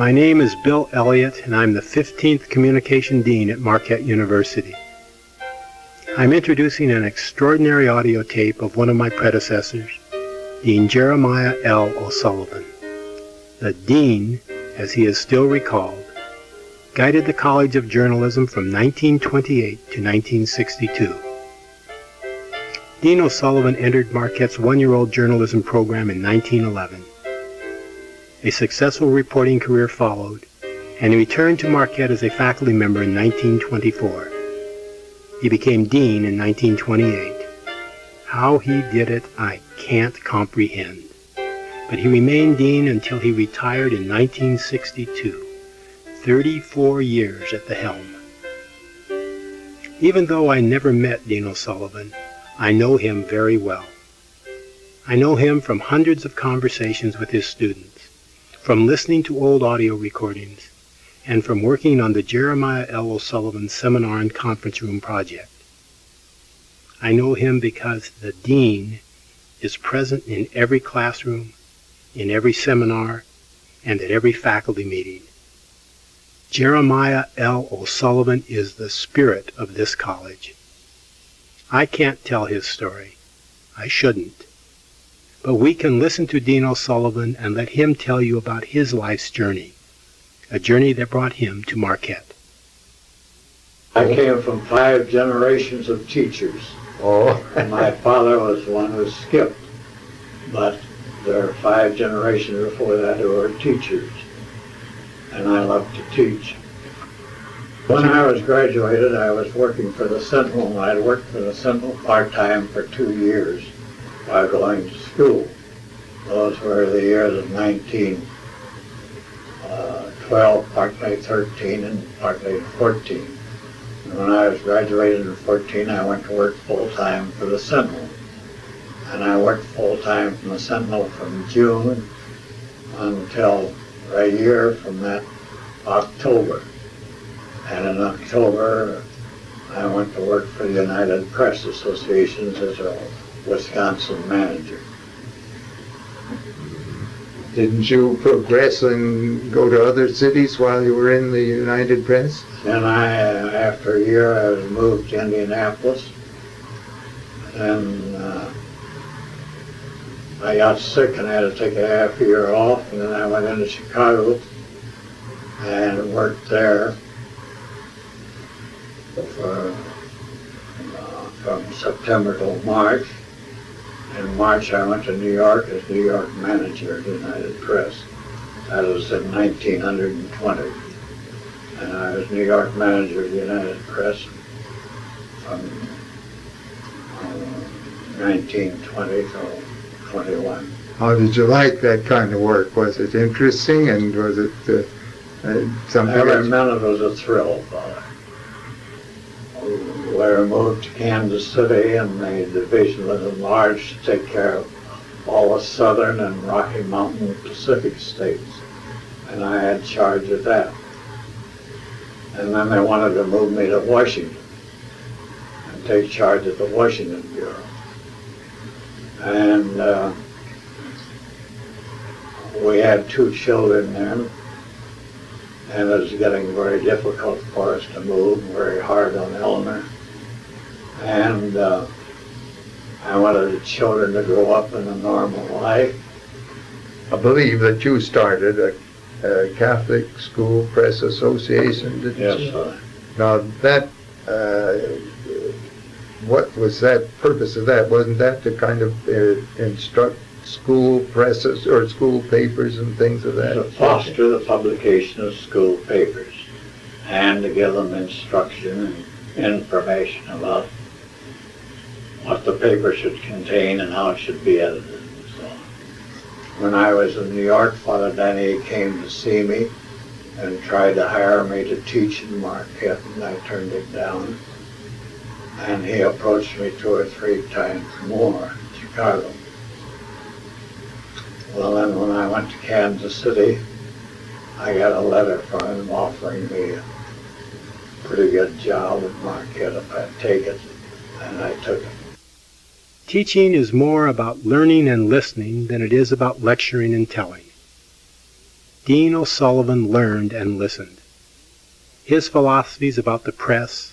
My name is Bill Elliott, and I'm the 15th Communication Dean at Marquette University. I'm introducing an extraordinary audio tape of one of my predecessors, Dean Jeremiah L. O'Sullivan. The Dean, as he is still recalled, guided the College of Journalism from 1928 to 1962. Dean O'Sullivan entered Marquette's one-year-old journalism program in 1911. A successful reporting career followed, and he returned to Marquette as a faculty member in 1924. He became dean in 1928. How he did it, I can't comprehend. But he remained dean until he retired in 1962, 34 years at the helm. Even though I never met Dean O'Sullivan, I know him very well. I know him from hundreds of conversations with his students, from listening to old audio recordings, and from working on the Jeremiah L. O'Sullivan Seminar and Conference Room project. I know him because the Dean is present in every classroom, in every seminar, and at every faculty meeting. Jeremiah L. O'Sullivan is the spirit of this college. I can't tell his story. I shouldn't. But we can listen to Dean O'Sullivan and let him tell you about his life's journey, a journey that brought him to Marquette. I came from 5 generations of teachers. And my father was one who skipped, but there are 5 generations before that who were teachers, and I loved to teach. When I was graduated, I was working for the Sentinel. I worked for the Sentinel part-time for 2 years while going to school. Those were the years of 1912, partly 13, and partly 14. And when I was graduated in 14, I went to work full-time for the Sentinel. And I worked full-time from the Sentinel from June until a year from that October. And in October, I went to work for the United Press Association as a Wisconsin manager. Didn't you progress and go to other cities while you were in the United Press? Then after a year, I was moved to Indianapolis, and I got sick and I had to take a half year off, and then I went into Chicago and worked there from September till March. In March, I went to New York as New York manager of the United Press. That was in 1920. And I was New York manager of the United Press from 1920 till 21. How did you like that kind of work? Was it interesting, and was it something? Every minute was a thrill. We were moved to Kansas City, and the division was enlarged to take care of all the southern and Rocky Mountain Pacific states, and I had charge of that. And then they wanted to move me to Washington and take charge of the Washington Bureau. And we had 2 children then, and it was getting very difficult for us to move, very hard on Eleanor. And I wanted the children to grow up in a normal life. I believe that you started a Catholic School Press Association, didn't you? Yes, sir. Now that, what was that purpose of that? Wasn't that to kind of instruct school presses or school papers and things of that? To foster the publication of school papers and to give them instruction and information about what the paper should contain and how it should be edited and so on. When I was in New York, Father Danny came to see me and tried to hire me to teach in Marquette, and I turned it down. And he approached me 2 or 3 times more in Chicago. Well, then when I went to Kansas City, I got a letter from him offering me a pretty good job at Marquette if I'd take it, and I took it. Teaching is more about learning and listening than it is about lecturing and telling. Dean O'Sullivan learned and listened. His philosophies about the press,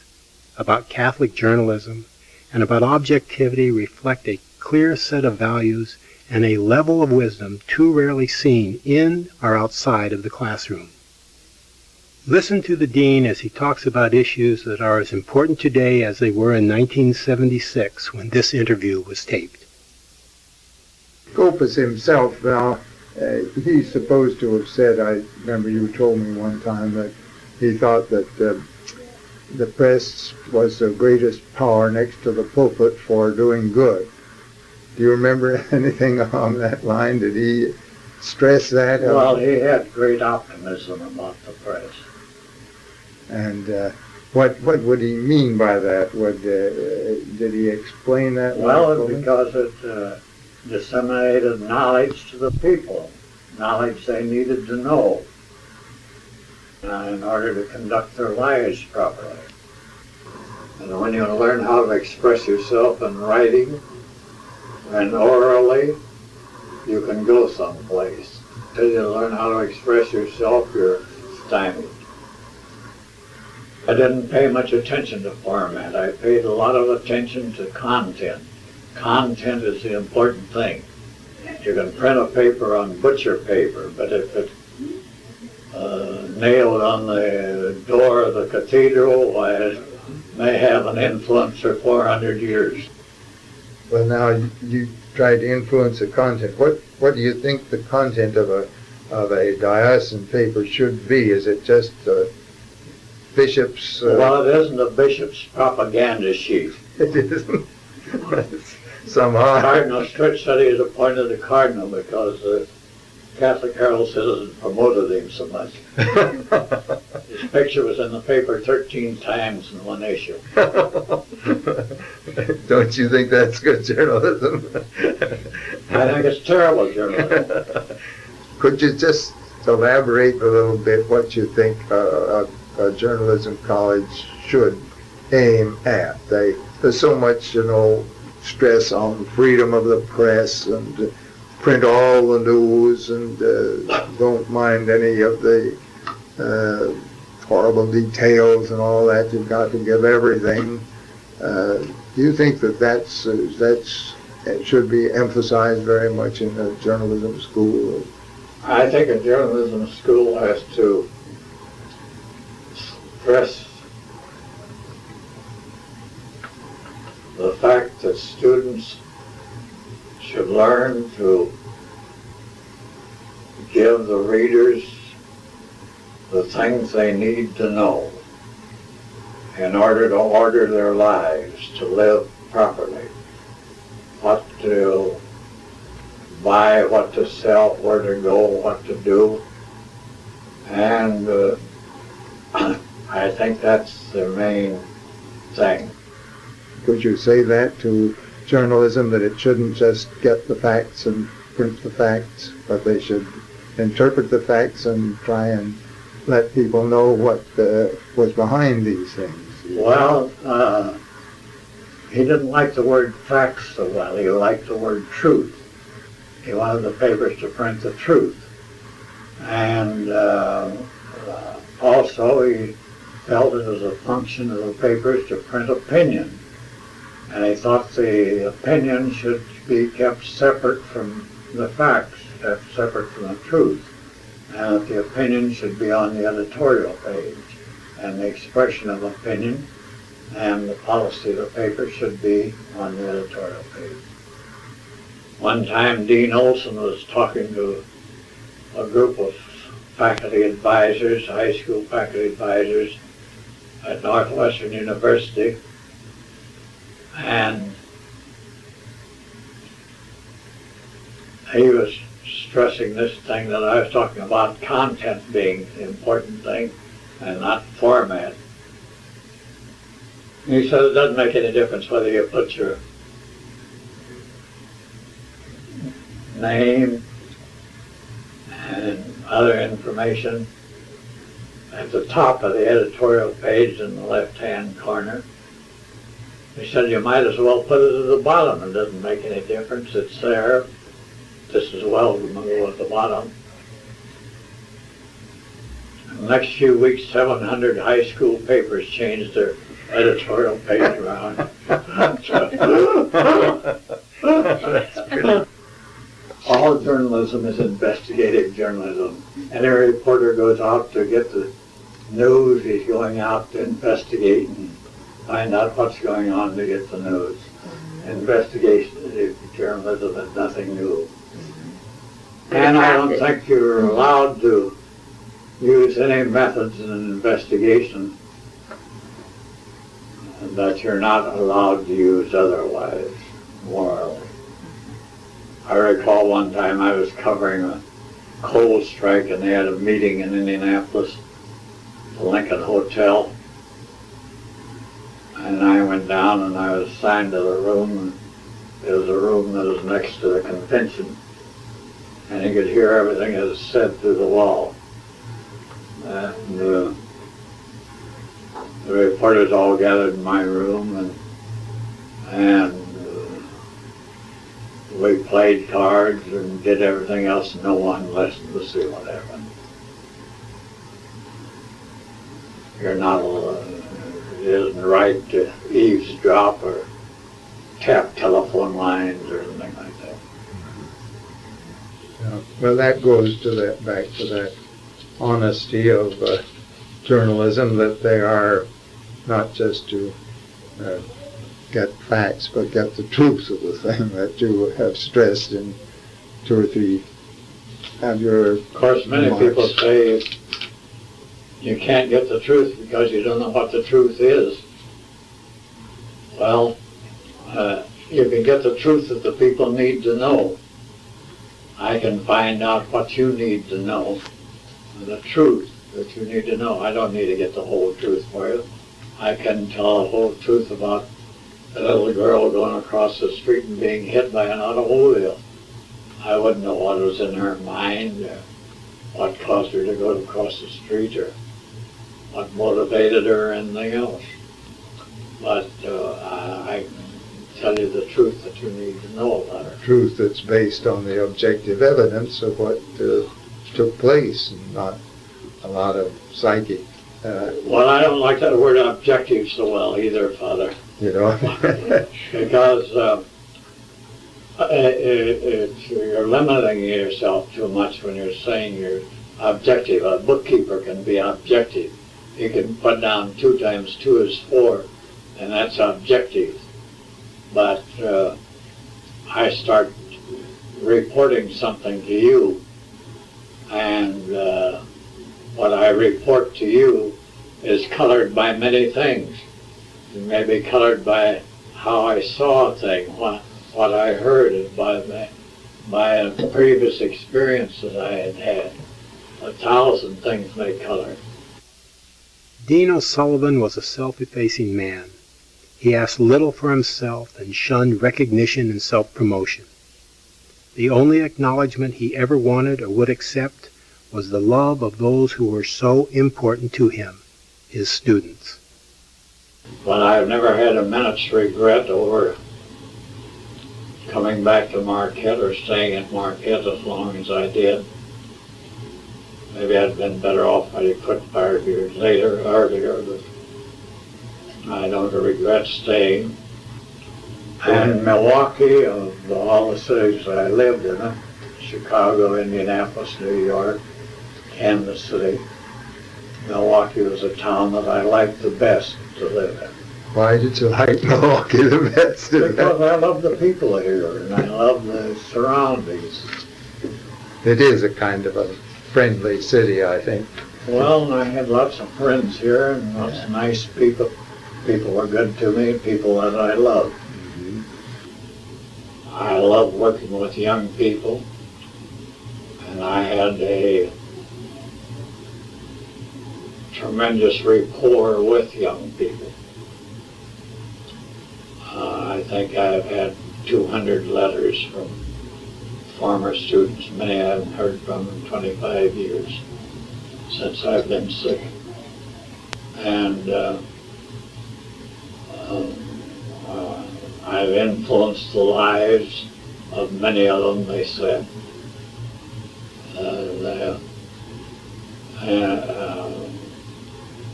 about Catholic journalism, and about objectivity reflect a clear set of values and a level of wisdom too rarely seen in or outside of the classroom. Listen to the Dean as he talks about issues that are as important today as they were in 1976 when this interview was taped. Scopus himself, now, he's supposed to have said, I remember you told me one time that he thought that the press was the greatest power next to the pulpit for doing good. Do you remember anything along that line? Did he stress that? Well, he had great optimism about the press. And what would he mean by that? Did he explain that? Well, because it disseminated knowledge to the people, knowledge they needed to know in order to conduct their lives properly. And when you learn how to express yourself in writing and orally, you can go someplace. Until you learn how to express yourself, you're stymied. I didn't pay much attention to format. I paid a lot of attention to content. Content is the important thing. You can print a paper on butcher paper, but if it's nailed on the door of the cathedral, why, it may have an influence for 400 years. Well, now you try to influence the content. What do you think the content of a diocesan paper should be? Is it just bishops? Well, it isn't a bishop's propaganda sheet. It isn't. Somehow. Cardinal Stritch said he was appointed a cardinal because the Catholic Herald Citizen promoted him so much. His picture was in the paper 13 times in one issue. Don't you think that's good journalism? I think it's terrible journalism. Could you just elaborate a little bit what you think a journalism college should aim at? There's so much, stress on freedom of the press and print all the news and don't mind any of the horrible details and all that. You've got to give everything. Do you think that it should be emphasized very much in a journalism school? I think a journalism school has to stress the fact that students should learn to give the readers the things they need to know in order to order their lives, to live properly. What to buy, what to sell, where to go, what to do. And I think that's the main thing. Could you say that to journalism, that it shouldn't just get the facts and print the facts, but they should interpret the facts and try and let people know what was behind these things? Well, he didn't like the word facts so well. He liked the word truth. He wanted the papers to print the truth. And also he felt it was a function of the papers to print opinion. And he thought the opinion should be kept separate from the facts, kept separate from the truth. And that the opinion should be on the editorial page. And the expression of opinion and the policy of the paper should be on the editorial page. One time Dean Olson was talking to a group of faculty advisors, high school faculty advisors at Northwestern University, and he was stressing this thing that I was talking about, content being the important thing and not format. And he said it doesn't make any difference whether you put your name and other information at the top of the editorial page in the left-hand corner. He said you might as well put it at the bottom. It doesn't make any difference. It's there just as well to go at the bottom. The next few weeks, 700 high school papers changed their editorial page around. All journalism is investigative journalism. Any reporter goes out to get the news, he's going out to investigate and find out what's going on to get the news. Investigative journalism is nothing new. And I don't think you're allowed to use any methods in an investigation that you're not allowed to use otherwise, morally. I recall one time I was covering a coal strike and they had a meeting in Indianapolis, the Lincoln Hotel. And I went down and I was assigned to the room, and it was a room that was next to the convention. And you could hear everything that was said through the wall. And the reporters all gathered in my room, and we played cards and did everything else, and no one listened to see what happened. You're not allowed, it isn't right to eavesdrop or tap telephone lines or anything like that. Yeah. Well, that goes to that, back to that honesty of journalism, that they are not just to get facts, but get the truth of the thing that you have stressed in 2 or 3 of your Of course, many remarks. people say you can't get the truth because you don't know what the truth is. Well, you can get the truth that the people need to know. I can find out what you need to know, the truth that you need to know. I don't need to get the whole truth for you. I can tell the whole truth about a little girl going across the street and being hit by an automobile. I wouldn't know what was in her mind, or what caused her to go across the street, or what motivated her, or anything else. But I can tell you the truth that you need to know about her. Truth that's based on the objective evidence of what took place, and not a lot of psychic. Well, I don't like that word objective so well either, Father. You know. Because you're limiting yourself too much when you're saying you're objective. A bookkeeper can be objective. He can put down 2 times 2 is 4, and that's objective. But I start reporting something to you, and what I report to you is colored by many things. It may be colored by how I saw a thing, what I heard, and by a previous experience that I had had. 1,000 things may color. Dean O'Sullivan was a self-effacing man. He asked little for himself and shunned recognition and self-promotion. The only acknowledgement he ever wanted or would accept was the love of those who were so important to him, his students. But I've never had a minute's regret over coming back to Marquette or staying at Marquette as long as I did. Maybe I'd been better off if I'd quit 5 years earlier, but I don't regret staying. And Milwaukee, of all the cities I lived in, Chicago, Indianapolis, New York, Kansas City, Milwaukee was a town that I liked the best to live in. Why did you like Milwaukee the best? Because I love the people here, and I love the surroundings. It is a kind of a friendly city, I think. Well, I had lots of friends here, and lots of nice people. People were good to me, people that I loved. I love working with young people, and I had a tremendous rapport with young people. I think I've had 200 letters from former students. Many I haven't heard from in 25 years since I've been sick. And I've influenced the lives of many of them, they said.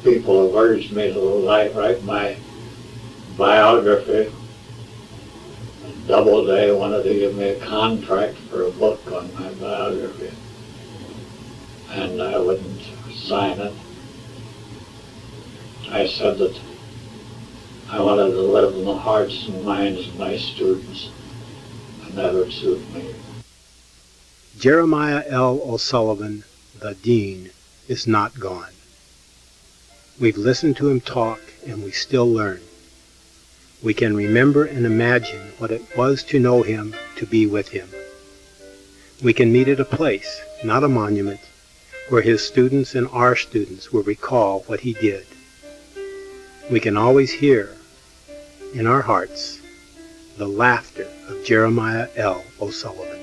people have urged me to write my biography. Doubleday wanted to give me a contract for a book on my biography, and I wouldn't sign it. I said that I wanted to live in the hearts and minds of my students, and that would suit me. Jeremiah L. O'Sullivan, the Dean, is not gone. We've listened to him talk, and we still learn. We can remember and imagine what it was to know him, to be with him. We can meet at a place, not a monument, where his students and our students will recall what he did. We can always hear, in our hearts, the laughter of Jeremiah L. O'Sullivan.